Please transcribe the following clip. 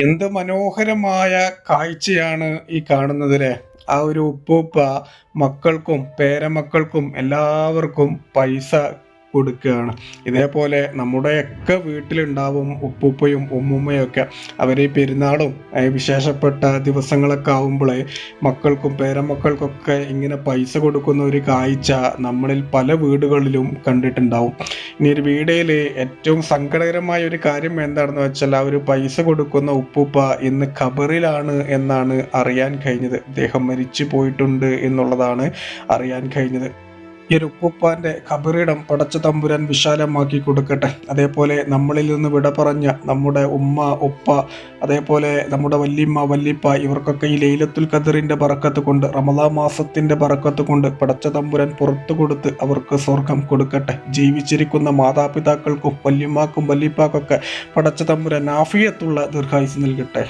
എന്ത് മനോഹരമായ കാഴ്ചയാണ് ഈ കാണുന്നതിലെ ആ ഒരു ഉപ്പൂപ്പ മക്കൾക്കും പേരമക്കൾക്കും എല്ലാവർക്കും പൈസ കൊടുക്കുകയാണ്. ഇതേപോലെ നമ്മുടെയൊക്കെ വീട്ടിലുണ്ടാവും ഉപ്പൂപ്പയും ഉമ്മുമ്മയും ഒക്കെ. അവർ ഈ പെരുന്നാളും വിശേഷപ്പെട്ട ദിവസങ്ങളൊക്കെ ആവുമ്പോഴേ മക്കൾക്കും പേരമക്കൾക്കൊക്കെ ഇങ്ങനെ പൈസ കൊടുക്കുന്ന ഒരു കാഴ്ച നമ്മളിൽ പല വീടുകളിലും കണ്ടിട്ടുണ്ടാവും. ഇനി ഒരു വീഡിയോയിൽ ഏറ്റവും സങ്കടകരമായ ഒരു കാര്യം എന്താണെന്ന് വെച്ചാൽ, ആ ഒരു പൈസ കൊടുക്കുന്ന ഉപ്പൂപ്പ ഇന്ന് ഖബറിലാണ് എന്നാണ് അറിയാൻ കഴിഞ്ഞത്. അദ്ദേഹം മരിച്ചു പോയിട്ടുണ്ട് എന്നുള്ളതാണ് അറിയാൻ കഴിഞ്ഞത്. ഈ ഒരു ഉപ്പൂപ്പാന്റെ ഖബറിടം പടച്ച തമ്പുരാൻ വിശാലമാക്കി കൊടുക്കട്ടെ. അതേപോലെ നമ്മളിൽ നിന്ന് വിട പറഞ്ഞ നമ്മുടെ ഉമ്മ ഉപ്പ, അതേപോലെ നമ്മുടെ വല്യമ്മ വല്യപ്പ, ഇവർക്കൊക്കെ ഈ ലൈലത്തുൽ ഖദറിന്റെ ബറക്കത്ത് കൊണ്ട്, റമദാൻ മാസത്തിന്റെ ബറക്കത്ത് കൊണ്ട് പടച്ച തമ്പുരാൻ പുറത്തു കൊടുത്ത് അവർക്ക് സ്വർഗം കൊടുക്കട്ടെ. ജീവിച്ചിരിക്കുന്ന മാതാപിതാക്കൾക്കും വല്യമ്മക്കും വല്യപ്പാക്കൊക്കെ പടച്ച തമ്പുരാൻ ആഫിയത്തുള്ള ദീർഘായുസ് നൽകട്ടെ.